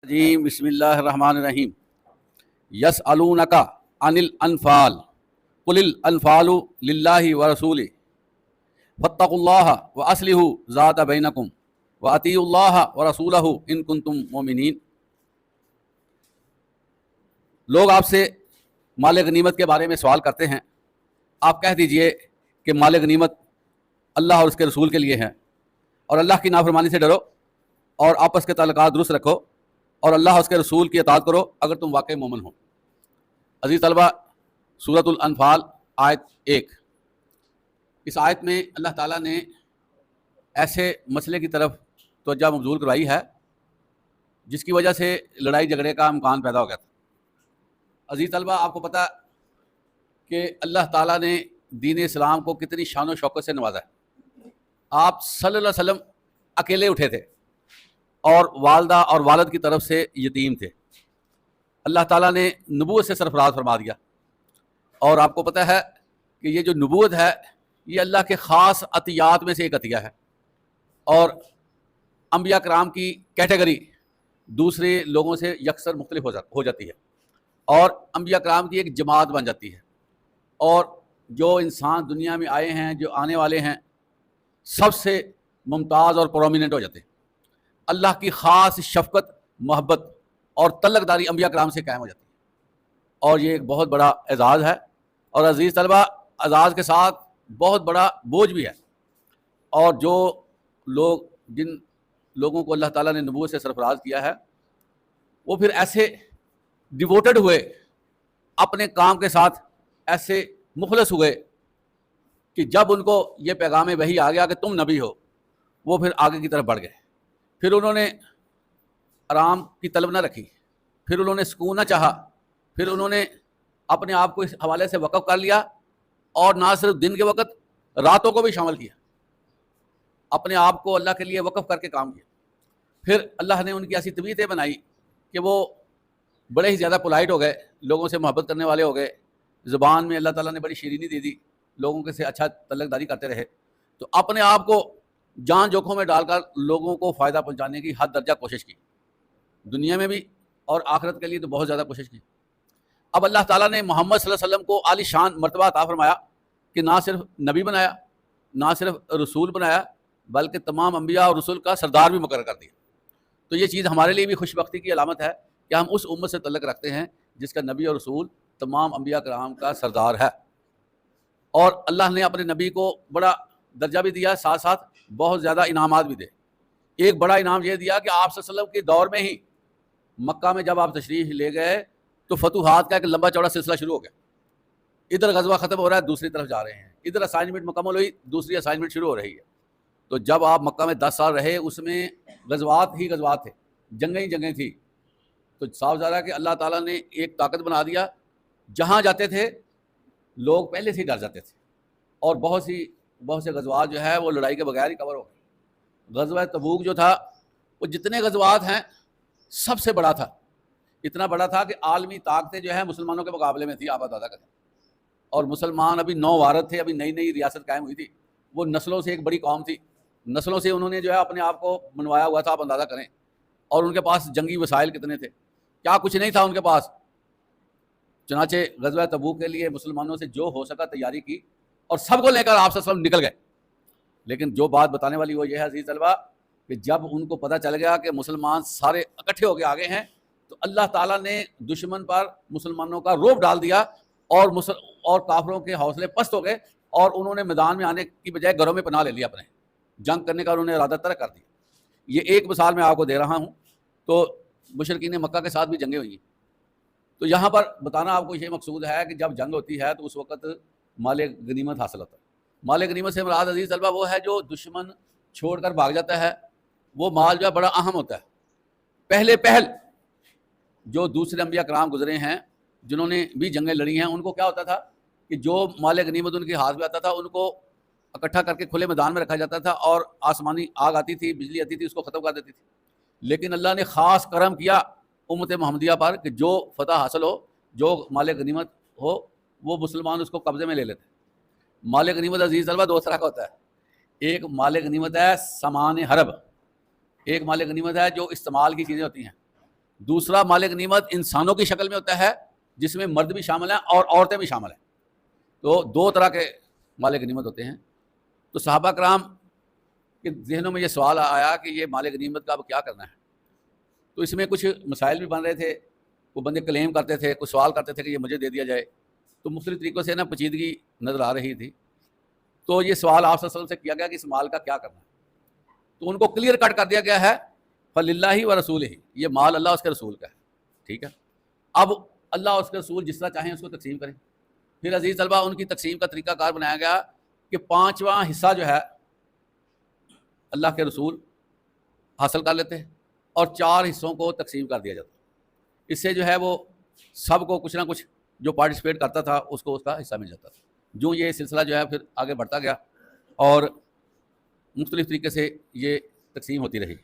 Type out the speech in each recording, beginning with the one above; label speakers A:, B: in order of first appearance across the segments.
A: جی بسم اللہ الرحمن الرحیم. یسألونک عن الانفال قل الانفال للہ ورسولہ فاتقوا اللہ واصلحوا ذات بینکم واطیعوا اللہ ورسولہ ان کنتم مؤمنین. لوگ آپ سے مال غنیمت کے بارے میں سوال کرتے ہیں. آپ کہہ دیجئے کہ مال غنیمت اللہ اور اس کے رسول کے لیے ہے، اور اللہ کی نافرمانی سے ڈرو اور آپس کے تعلقات درست رکھو اور اللہ اور اس کے رسول کی اطاعت کرو اگر تم واقعی مومن ہو. عزیز طلبہ، سورۃ الانفال آیت 1. اس آیت میں اللہ تعالیٰ نے ایسے مسئلے کی طرف توجہ مبذول کروائی ہے جس کی وجہ سے لڑائی جھگڑے کا امکان پیدا ہو گیا تھا. عزیز طلبہ، آپ کو پتہ کہ اللہ تعالیٰ نے دین اسلام کو کتنی شان و شوکت سے نوازا ہے. آپ صلی اللہ علیہ وسلم اکیلے اٹھے تھے اور والدہ اور والد کی طرف سے یتیم تھے. اللہ تعالیٰ نے نبوت سے سرفراز فرما دیا. اور آپ کو پتہ ہے کہ یہ جو نبوت ہے یہ اللہ کے خاص عطیات میں سے ایک عطیہ ہے، اور انبیاء کرام کی کیٹیگری دوسرے لوگوں سے یکسر مختلف ہو جاتی ہے، اور انبیاء کرام کی ایک جماعت بن جاتی ہے. اور جو انسان دنیا میں آئے ہیں، جو آنے والے ہیں، سب سے ممتاز اور پرومیننٹ ہو جاتے ہیں. اللہ کی خاص شفقت، محبت اور تعلق داری انبیاء کرام سے قائم ہو جاتی ہے، اور یہ ایک بہت بڑا اعزاز ہے. اور عزیز طلبہ، اعزاز کے ساتھ بہت بڑا بوجھ بھی ہے. اور جن لوگوں کو اللہ تعالیٰ نے نبوت سے سرفراز کیا ہے وہ پھر ایسے ڈیووٹڈ ہوئے، اپنے کام کے ساتھ ایسے مخلص ہوئے کہ جب ان کو یہ پیغام وحی آ گیا کہ تم نبی ہو، وہ پھر آگے کی طرف بڑھ گئے. پھر انہوں نے آرام کی طلب نہ رکھی، پھر انہوں نے سکون نہ چاہا، پھر انہوں نے اپنے آپ کو اس حوالے سے وقف کر لیا، اور نہ صرف دن کے وقت، راتوں کو بھی شامل کیا، اپنے آپ کو اللہ کے لیے وقف کر کے کام کیا. پھر اللہ نے ان کی ایسی طبیعتیں بنائی کہ وہ بڑے ہی زیادہ پولائٹ ہو گئے، لوگوں سے محبت کرنے والے ہو گئے. زبان میں اللہ تعالیٰ نے بڑی شیرینی دے دی، لوگوں کے سے اچھا تعلق داری کرتے رہے. تو اپنے آپ کو جان جوکھوں میں ڈال کر لوگوں کو فائدہ پہنچانے کی حد درجہ کوشش کی، دنیا میں بھی اور آخرت کے لیے تو بہت زیادہ کوشش کی. اب اللہ تعالیٰ نے محمد صلی اللہ علیہ وسلم کو عالی شان مرتبہ عطا فرمایا کہ نہ صرف نبی بنایا، نہ صرف رسول بنایا، بلکہ تمام انبیاء اور رسول کا سردار بھی مقرر کر دیا. تو یہ چیز ہمارے لیے بھی خوش بختی کی علامت ہے کہ ہم اس امت سے تعلق رکھتے ہیں جس کا نبی اور رسول تمام انبیاء کرام کا سردار ہے. اور اللہ نے اپنے نبی کو بڑا درجہ بھی دیا، ساتھ ساتھ بہت زیادہ انعامات بھی دے. ایک بڑا انعام یہ دیا کہ آپ صلی اللہ علیہ وسلم کے دور میں ہی مکہ میں جب آپ تشریف لے گئے تو فتوحات کا ایک لمبا چوڑا سلسلہ شروع ہو گیا. ادھر غزوہ ختم ہو رہا ہے، دوسری طرف جا رہے ہیں، ادھر اسائنمنٹ مکمل ہوئی، دوسری اسائنمنٹ شروع ہو رہی ہے. تو جب آپ مکہ میں 10 سال رہے، اس میں غزوات ہی غزوات تھے، جنگیں ہی جنگیں تھیں. تو صاف ظاہر ہے کہ اللہ تعالیٰ نے ایک طاقت بنا دیا، جہاں جاتے تھے لوگ پہلے سے ہی ڈر جاتے تھے، اور بہت سے غزوات جو ہے وہ لڑائی کے بغیر ہی کور ہو گئے. غزوہ تبوک جو تھا وہ جتنے غزوات ہیں سب سے بڑا تھا. اتنا بڑا تھا کہ عالمی طاقتیں جو ہے مسلمانوں کے مقابلے میں تھی، آپ اندازہ کریں. اور مسلمان ابھی نو وارد تھے، ابھی نئی نئی ریاست قائم ہوئی تھی. وہ نسلوں سے ایک بڑی قوم تھی، نسلوں سے انہوں نے جو ہے اپنے آپ کو منوایا ہوا تھا، آپ اندازہ کریں. اور ان کے پاس جنگی وسائل کتنے تھے، کیا کچھ نہیں تھا ان کے پاس. چنانچہ غزوہ تبوک کے لیے مسلمانوں سے جو ہو سکا تیاری کی، اور سب کو لے کر آپ صلی اللہ علیہ وسلم نکل گئے. لیکن جو بات بتانے والی وہ یہ ہے عزیز طلبہ کہ جب ان کو پتہ چل گیا کہ مسلمان سارے اکٹھے ہو کے آگے ہیں، تو اللہ تعالیٰ نے دشمن پر مسلمانوں کا رعب ڈال دیا، اور کافروں کے حوصلے پست ہو گئے، اور انہوں نے میدان میں آنے کی بجائے گھروں میں پناہ لے لیا، اپنے جنگ کرنے کا انہوں نے ارادہ ترک کر دیا. یہ ایک مثال میں آپ کو دے رہا ہوں. تو مشرکین مکہ کے ساتھ بھی جنگیں ہوئی ہیں. تو یہاں پر بتانا آپ کو یہ مقصود ہے کہ جب جنگ ہوتی ہے تو اس وقت مال غنیمت حاصل ہوتا ہے. مال غنیمت سے مراد عزیز طلبہ وہ ہے جو دشمن چھوڑ کر بھاگ جاتا ہے. وہ مال جو ہے بڑا اہم ہوتا ہے. پہل جو دوسرے انبیاء کرام گزرے ہیں جنہوں نے بھی جنگیں لڑی ہیں، ان کو کیا ہوتا تھا کہ جو مال غنیمت ان کے ہاتھ میں آتا تھا ان کو اکٹھا کر کے کھلے میدان میں رکھا جاتا تھا، اور آسمانی آگ آتی تھی، بجلی آتی تھی، اس کو ختم کر دیتی تھی. لیکن اللہ نے خاص کرم کیا امت محمدیہ پر کہ جو فتح حاصل ہو، جو مال غنیمت ہو، وہ مسلمان اس کو قبضے میں لے لیتے. مال غنیمت عزیز طلبہ دو طرح کا ہوتا ہے. ایک مال غنیمت ہے سامان حرب، ایک مال غنیمت ہے جو استعمال کی چیزیں ہوتی ہیں. دوسرا مال غنیمت انسانوں کی شکل میں ہوتا ہے جس میں مرد بھی شامل ہیں اور عورتیں بھی شامل ہیں. تو دو طرح کے مال غنیمت ہوتے ہیں. تو صحابہ کرام کے ذہنوں میں یہ سوال آیا کہ یہ مال غنیمت کا اب کیا کرنا ہے. تو اس میں کچھ مسائل بھی بن رہے تھے. وہ بندے کلیم کرتے تھے, کچھ سوال کرتے تھے کہ یہ مجھے دے دیا جائے. تو مختلف طریقوں سے نا پیچیدگی نظر آ رہی تھی. تو یہ سوال آپ صلی اللہ علیہ وسلم سے کیا گیا کہ اس مال کا کیا کرنا ہے. تو ان کو کلیئر کٹ کر دیا گیا ہے فللہ و رسول ہی, یہ مال اللہ اس کے رسول کا ہے. ٹھیک ہے, اب اللہ اور اس کے رسول جس طرح چاہیں اس کو تقسیم کریں. پھر عزیز طلبہ ان کی تقسیم کا طریقہ کار بنایا گیا کہ 5واں حصہ جو ہے اللہ کے رسول حاصل کر لیتے اور 4 حصوں کو تقسیم کر دیا جاتا. اس سے جو ہے وہ سب کو کچھ نہ کچھ جو پارٹیسپیٹ کرتا تھا اس کو اس کا حصہ مل جاتا تھا. جو یہ سلسلہ جو ہے پھر آگے بڑھتا گیا اور مختلف طریقے سے یہ تقسیم ہوتی رہی.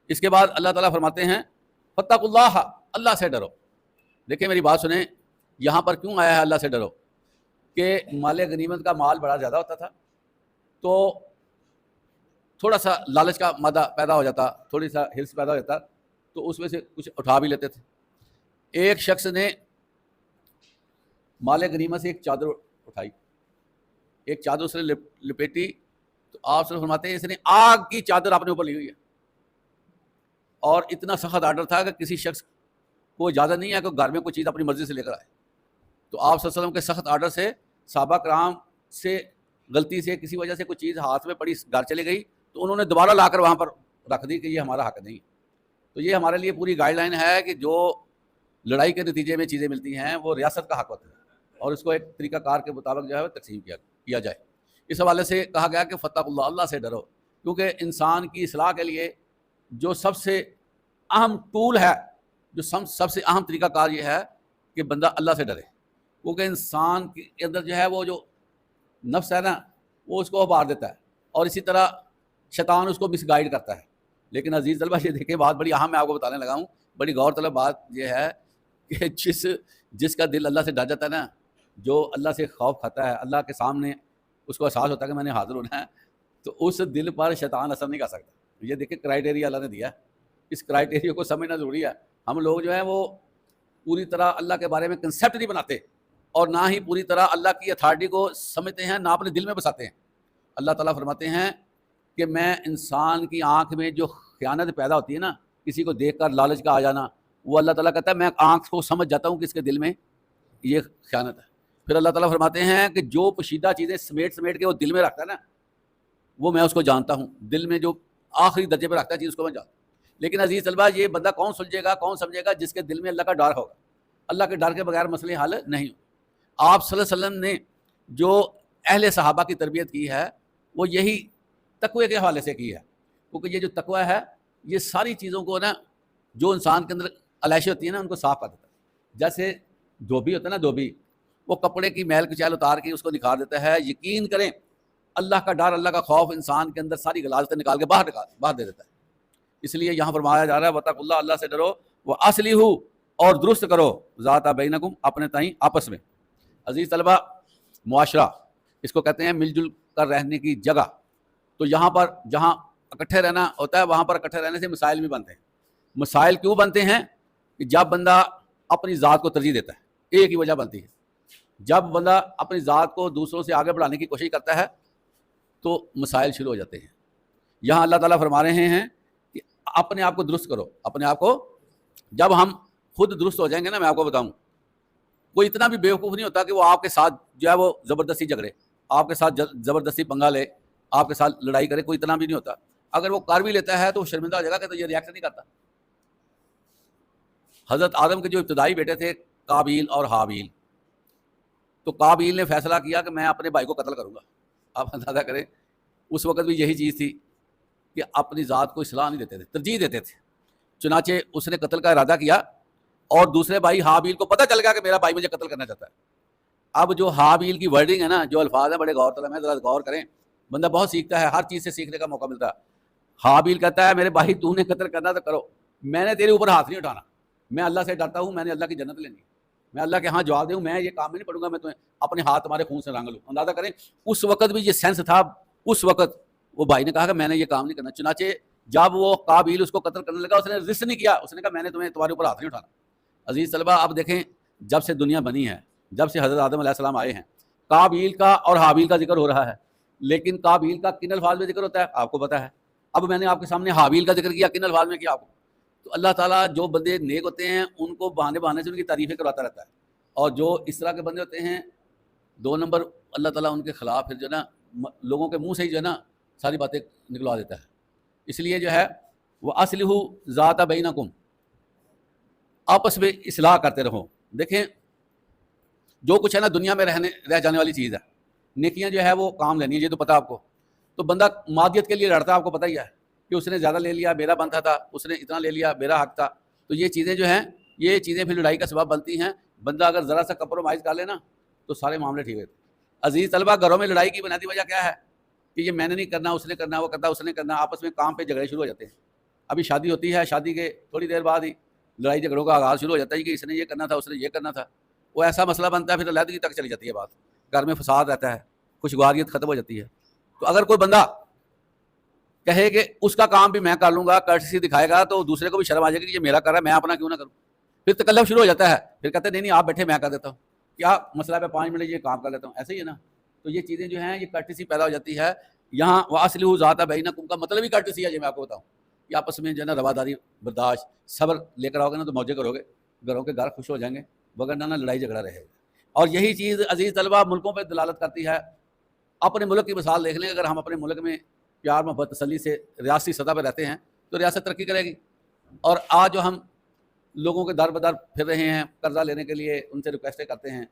A: اس کے بعد اللہ تعالیٰ فرماتے ہیں فاتقوا اللہ, اللہ سے ڈرو. دیکھیں میری بات سنیں, یہاں پر کیوں آیا ہے اللہ سے ڈرو؟ کہ مال غنیمت کا مال بڑا زیادہ ہوتا تھا تو تھوڑا سا لالچ کا مادہ پیدا ہو جاتا, تھوڑی سا ہرس پیدا ہو جاتا, تو اس میں سے کچھ اٹھا بھی لیتے تھے. ایک شخص نے مال غنیمت سے ایک چادر اٹھائی, ایک چادر اس نے لپیٹی, تو آپ سے فرماتے ہیں اس نے آگ کی چادر اپنے اوپر لی ہوئی ہے. اور اتنا سخت آرڈر تھا کہ کسی شخص کو اجازت نہیں ہے کہ گھر میں کوئی چیز اپنی مرضی سے لے کر آئے. تو آپ صلی اللہ علیہ وسلم کے سخت آرڈر سے صحابہ کرام سے غلطی سے کسی وجہ سے کوئی چیز ہاتھ میں پڑی گھر چلے گئی تو انہوں نے دوبارہ لا کر وہاں پر رکھ دی کہ یہ ہمارا حق نہیں. تو یہ ہمارے لیے پوری گائیڈ لائن ہے کہ جو لڑائی کے نتیجے میں چیزیں ملتی ہیں وہ ریاست کا حق ہوتا ہے اور اس کو ایک طریقہ کار کے مطابق جو ہے وہ تقسیم کیا جائے. اس حوالے سے کہا گیا کہ فتق اللہ, اللہ سے ڈرو, کیونکہ انسان کی اصلاح کے لیے جو سب سے اہم ٹول ہے, جو سب سے اہم طریقہ کار یہ ہے کہ بندہ اللہ سے ڈرے. کیونکہ انسان کے اندر جو ہے وہ جو نفس ہے نا وہ اس کو ابھار دیتا ہے اور اسی طرح شیطان اس کو مس گائیڈ کرتا ہے. لیکن عزیز طلبہ یہ دیکھیں بات بڑی اہم میں آپ کو بتانے لگا ہوں, بڑی غور طلب بات یہ ہے کہ جس کا دل اللہ سے ڈر جاتا ہے نا, جو اللہ سے خوف کھاتا ہے, اللہ کے سامنے اس کو احساس ہوتا ہے کہ میں نے حاضر ہونا ہے, تو اس دل پر شیطان اثر نہیں کر سکتا. یہ دیکھیں کرائٹیریا اللہ نے دیا ہے, اس کرائٹیریا کو سمجھنا ضروری ہے. ہم لوگ جو ہیں وہ پوری طرح اللہ کے بارے میں کنسیپٹ نہیں بناتے اور نہ ہی پوری طرح اللہ کی اتھارٹی کو سمجھتے ہیں, نہ اپنے دل میں بساتے ہیں. اللہ تعالیٰ فرماتے ہیں کہ میں انسان کی آنکھ میں جو خیانت پیدا ہوتی ہے نا, کسی کو دیکھ کر لالچ کا آ جانا, وہ اللہ تعالیٰ کہتا ہے میں آنکھ کو سمجھ جاتا ہوں کہ اس کے دل میں یہ خیانت ہے. پھر اللہ تعالیٰ فرماتے ہیں کہ جو پوشیدہ چیزیں سمیٹ کے وہ دل میں رکھتا ہے نا, وہ میں اس کو جانتا ہوں. دل میں جو آخری درجے پہ رکھتا ہے چیز اس کو میں جانتا ہوں. لیکن عزیز طلبہ یہ بندہ کون سلجھے گا, کون سمجھے گا؟ جس کے دل میں اللہ کا ڈر ہوگا. اللہ کے ڈر کے بغیر مسئلے حل نہیں ہوں. آپ صلی اللہ علیہ وسلم نے جو اہل صحابہ کی تربیت کی ہے وہ یہی تقوی کے حوالے سے کی ہے. کیونکہ یہ جو تقوی ہے یہ ساری چیزوں کو نا جو انسان کے اندر علائشیں ہوتی ہیں نا ان کو صاف کر دیتا ہے. جیسے دھوبی ہوتا ہے نا, دھوبی وہ کپڑے کی میل کچیل اتار کے اس کو نکھار دیتا ہے. یقین کریں اللہ کا ڈر, اللہ کا خوف انسان کے اندر ساری غلاظتیں نکال کے باہر دے دیتا ہے. اس لیے یہاں فرمایا جا رہا ہے واتقوا اللہ, اللہ سے ڈرو, وہ اصلحوا اور درست کرو ذات بینکم, اپنے تئیں آپس میں. عزیز طلبہ معاشرہ اس کو کہتے ہیں مل جل کر رہنے کی جگہ. تو یہاں پر جہاں اکٹھے رہنا ہوتا ہے وہاں پر اکٹھے رہنے سے مسائل بھی بنتے ہیں. مسائل کیوں بنتے ہیں؟ کہ جب بندہ اپنی ذات کو ترجیح دیتا ہے, ایک ہی وجہ بنتی ہے. جب بندہ اپنی ذات کو دوسروں سے آگے بڑھانے کی کوشش کرتا ہے تو مسائل شروع ہو جاتے ہیں. یہاں اللہ تعالیٰ فرما رہے ہیں کہ اپنے آپ کو درست کرو, اپنے آپ کو. جب ہم خود درست ہو جائیں گے نا, میں آپ کو بتاؤں, کوئی اتنا بھی بیوقوف نہیں ہوتا کہ وہ آپ کے ساتھ جو ہے وہ زبردستی جھگڑے, آپ کے ساتھ زبردستی پنگا لے, آپ کے ساتھ لڑائی کرے. کوئی اتنا بھی نہیں ہوتا. اگر وہ کر بھی لیتا ہے تو وہ شرمندہ ہو جائے گا کہ تو یہ ریاکٹ نہیں کرتا. حضرت آدم کے جو ابتدائی بیٹے تھے قابیل اور حابیل, تو قابیل نے فیصلہ کیا کہ میں اپنے بھائی کو قتل کروں گا. آپ اندازہ کریں اس وقت بھی یہی چیز تھی کہ اپنی ذات کو اصلاح نہیں دیتے تھے, ترجیح دیتے تھے. چنانچہ اس نے قتل کا ارادہ کیا اور دوسرے بھائی حابیل کو پتہ چل گیا کہ میرا بھائی مجھے قتل کرنا چاہتا ہے. اب جو حابیل کی ورڈنگ ہے نا, جو الفاظ ہیں بڑے غور طلب ہیں, ذرا غور کریں. بندہ بہت سیکھتا ہے, ہر چیز سے سیکھنے کا موقع ملتا ہے. حابیل کہتا ہے میرے بھائی تو نے قتل کرنا تو کرو, میں نے تیرے اوپر ہاتھ نہیں اٹھانا, میں اللہ سے ڈرتا ہوں, میں نے اللہ کی جنت لینی ہے, میں اللہ کے ہاں جواب دوں, میں یہ کام نہیں پڑھوں گا, میں تمہیں اپنے ہاتھ تمہارے خون سے رنگ لوں. اندازہ کریں اس وقت بھی یہ سینس تھا. اس وقت وہ بھائی نے کہا کہ میں نے یہ کام نہیں کرنا. چنانچہ جب وہ قابیل اس کو قتل کرنے لگا اس نے رسک نہیں کیا, اس نے کہا میں نے تمہیں تمہارے اوپر ہاتھ نہیں اٹھانا. عزیز طلبہ اب دیکھیں, جب سے دنیا بنی ہے, جب سے حضرت آدم علیہ السلام آئے ہیں, قابیل کا اور حابیل کا ذکر ہو رہا ہے, لیکن قابیل کا کن الفاظ میں ذکر ہوتا ہے آپ کو پتہ ہے. اب میں نے آپ کے سامنے حابیل کا ذکر کیا, کن الفاظ میں کیا آپ کو. تو اللہ تعالیٰ جو بندے نیک ہوتے ہیں ان کو بہانے سے ان کی تعریفیں کرواتا رہتا ہے, اور جو اس طرح کے بندے ہوتے ہیں 2 نمبر اللہ تعالیٰ ان کے خلاف پھر جو ہے نا لوگوں کے منہ سے ہی جو ہے نا ساری باتیں نکلوا دیتا ہے. اس لیے جو ہے وہ اصلح ذات بینکم, آپس میں اصلاح کرتے رہو. دیکھیں جو کچھ ہے نا دنیا میں رہ جانے والی چیز ہے, نیکیاں جو ہے وہ کام لینی ہے, یہ تو پتہ آپ کو. تو بندہ مادیت کے لیے لڑتا ہے, آپ کو پتہ ہی ہے کہ اس نے زیادہ لے لیا میرا بنتا تھا, اس نے اتنا لے لیا میرا حق تھا. تو یہ چیزیں جو ہیں یہ چیزیں پھر لڑائی کا سبب بنتی ہیں. بندہ اگر ذرا سا کمپرومائز کر لینا تو سارے معاملے ٹھیک ہوتے. عزیز طلبہ گھروں میں لڑائی کی بنیادی وجہ کیا ہے کہ یہ میں نے نہیں کرنا, اس نے کرنا, وہ کرتا, اس نے کرنا, آپس میں کام پہ جھگڑے شروع ہو جاتے ہیں. ابھی شادی ہوتی ہے, شادی کے تھوڑی دیر بعد ہی لڑائی جھگڑوں کا آغاز شروع ہو جاتا ہے کہ اس نے یہ کرنا تھا, اس نے یہ کرنا تھا. وہ ایسا مسئلہ بنتا ہے پھر علیحدگی تک چلی جاتی ہے بات, گھر میں فساد رہتا ہے, خوشگواریت ختم ہو جاتی ہے. تو اگر کوئی بندہ کہے کہ اس کا کام بھی میں کر لوں گا, کارٹسی دکھائے گا, تو دوسرے کو بھی شرم آ جائے گی کہ یہ میرا کر رہا ہے, میں اپنا کیوں نہ کروں. پھر تکلف شروع ہو جاتا ہے, پھر کہتے ہیں نہیں آپ بیٹھے میں کر دیتا ہوں, کیا مسئلہ ہے 5 منٹ یہ کام کر لیتا ہوں, ایسے ہی ہے نا. تو یہ چیزیں جو ہیں یہ کارٹسی پیدا ہو جاتی ہے. یہاں واصلحوا ذات بینکم کا مطلب ہی کارٹسی ہے, یہ میں آپ کو بتاؤں کہ آپس میں جو ہے نا رواداری, برداشت, صبر لے کر آؤ گے نا تو موجے کرو گے, گھروں کے گھر خوش ہو جائیں گے, وگرنہ نہ لڑائی جھگڑا رہے گا. اور یہی چیز عزیز طلبہ ملکوں پہ دلالت کرتی ہے. اپنے ملک کی مثال دیکھ لیں, اگر ہم اپنے ملک میں پیار محبت تسلی سے ریاستی سطح پہ رہتے ہیں تو ریاست ترقی کرے گی. اور آج جو ہم لوگوں کے در بدر پھر رہے ہیں قرضہ لینے کے لیے, ان سے ریکویسٹیں کرتے ہیں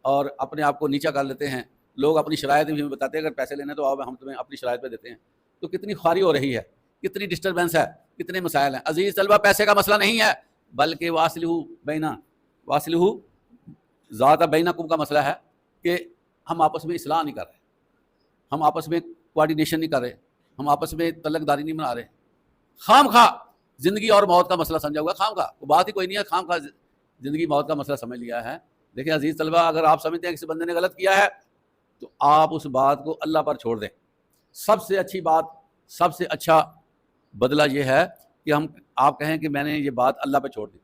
A: اور اپنے آپ کو نیچا کر لیتے ہیں. لوگ اپنی شرائط بھی ہمیں بتاتے ہیں اگر پیسے لینے تو آؤ ہم تمہیں اپنی شرائط پہ دیتے ہیں. تو کتنی خواری ہو رہی ہے, کتنی ڈسٹربینس ہے, کتنے مسائل ہیں. عزیز طلبہ پیسے کا مسئلہ نہیں ہے, بلکہ واصلحوا ذات بینکم کا مسئلہ ہے کہ ہم آپس میں اصلاح نہیں کر رہے, ہم آپس میں کوآرڈینیشن نہیں کر رہے, ہم آپس میں تعلق داری نہیں بنا رہے. خام خواہ زندگی اور موت کا مسئلہ سمجھا ہوا, خام خواہ وہ بات ہی کوئی نہیں ہے, خام خواہ زندگی موت کا مسئلہ سمجھ لیا ہے. دیکھیں عزیز طلبہ اگر آپ سمجھتے ہیں کسی بندے نے غلط کیا ہے تو آپ اس بات کو اللہ پر چھوڑ دیں. سب سے اچھی بات, سب سے اچھا بدلہ یہ ہے کہ آپ کہیں کہ میں نے یہ بات اللہ پہ چھوڑ دی.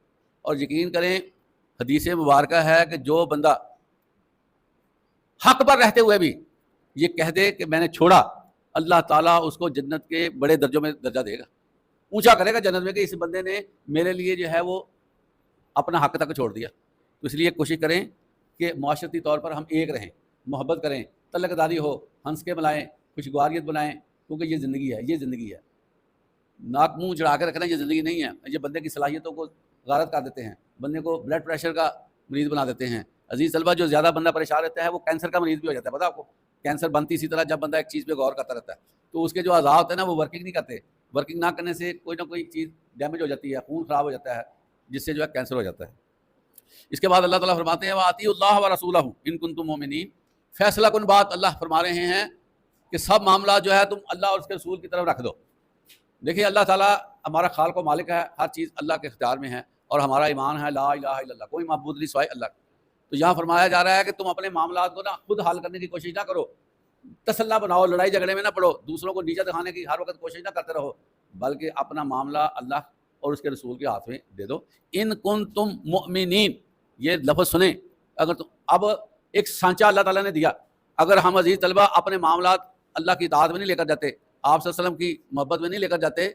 A: اور یقین کریں حدیث مبارکہ ہے کہ جو بندہ حق پر رہتے ہوئے بھی یہ کہہ دے کہ میں نے چھوڑا, اللہ تعالیٰ اس کو جنت کے بڑے درجوں میں درجہ دے گا, اونچا کرے گا جنت میں کہ اس بندے نے میرے لیے جو ہے وہ اپنا حق تک چھوڑ دیا. تو اس لیے کوشش کریں کہ معاشرتی طور پر ہم ایک رہیں, محبت کریں, تعلق داری ہو, ہنس کے ملائیں, خوشگواریت بنائیں, کیونکہ یہ زندگی ہے, یہ زندگی ہے. ناک منہ چڑھا کے رکھنا یہ زندگی نہیں ہے. یہ بندے کی صلاحیتوں کو غارت کر دیتے ہیں, بندے کو بلڈ پریشر کا مریض بنا دیتے ہیں. عزیز طلبہ جو زیادہ بندہ پریشان رہتا ہے وہ کینسر کا مریض بھی ہو جاتا ہے. پتہ آپ کو کینسر بنتی اسی طرح جب بندہ ایک چیز پہ غور کرتا رہتا ہے تو اس کے جو اعضاء ہوتے ہیں نا وہ ورکنگ نہیں کرتے. ورکنگ نہ کرنے سے کوئی نہ کوئی چیز ڈیمیج ہو جاتی ہے, خون خراب ہو جاتا ہے, جس سے جو ہے کینسر ہو جاتا ہے. اس کے بعد اللہ تعالیٰ فرماتے ہیں وَأَطِیعُوا اللَّهَ وَرَسُولَهُ إِن كُنتُم مُؤْمِنِینَ. فیصلہ کن بات اللہ فرما رہے ہیں کہ سب معاملات جو ہے تم اللہ اور اس کے رسول کی طرف رکھ دو. دیکھیے اللہ تعالیٰ ہمارا خالق و مالک ہے, ہر چیز اللہ کے اختیار میں ہے, اور ہمارا ایمان ہے لا الہ الا اللہ, کوئی معبود نہیں سوائے اللہ. تو یہاں فرمایا جا رہا ہے کہ تم اپنے معاملات کو نا خود حل کرنے کی کوشش نہ کرو, تسلح بناؤ, لڑائی جھگڑے میں نہ پڑو, دوسروں کو نیچا دکھانے کی ہر وقت کوشش نہ کرتے رہو, بلکہ اپنا معاملہ اللہ اور اس کے رسول کے ہاتھ میں دے دو. ان کنتم مؤمنین, یہ لفظ سنیں, اگر تم اب ایک سانچہ اللہ تعالیٰ نے دیا, اگر ہم عزیز طلبہ اپنے معاملات اللہ کی اطاعت میں نہیں لے کر جاتے, آپ صلی اللہ علیہ وسلم کی محبت میں نہیں لے کر جاتے,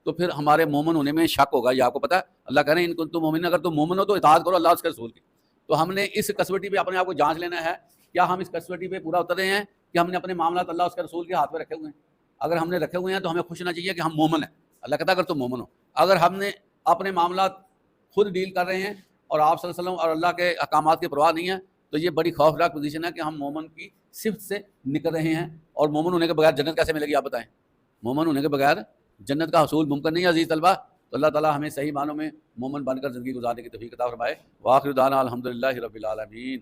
A: تو پھر ہمارے مومن ہونے میں شک ہوگا. یہ آپ کو پتہ ہے اللہ کہہ رہے ہیں ان کنتم مومنین, اگر تم مومن ہو تو اطاعت کرو اللہ اس کے رسول کی. تو ہم نے اس کسوٹی پہ اپنے آپ کو جانچ لینا ہے, کیا ہم اس کسوٹی پہ پورا اتر رہے ہیں کہ ہم نے اپنے معاملات اللہ اس کے رسول کے ہاتھ میں رکھے ہوئے ہیں. اگر ہم نے رکھے ہوئے ہیں تو ہمیں خوش ہونا چاہیے کہ ہم مومن ہیں. اللہ کہتا ہے اگر تم مومن ہو. اگر ہم نے اپنے معاملات خود ڈیل کر رہے ہیں اور آپ صلی اللہ علیہ وسلم اور اللہ کے احکامات کی پرواہ نہیں ہے, تو یہ بڑی خوفناک پوزیشن ہے کہ ہم مومن کی صفت سے نکل رہے ہیں. اور مومن ہونے کے بغیر جنت کیسے ملے گی آپ بتائیں؟ مومن ہونے کے بغیر جنت کا حصول ممکن نہیں ہے عزیز طلبہ. تو اللہ تعالیٰ ہمیں صحیح معنوں میں مومن بن کر زندگی گزارنے کی توفیق عطا فرمائے. وآخر دعوانا الحمدللہ رب العالمین.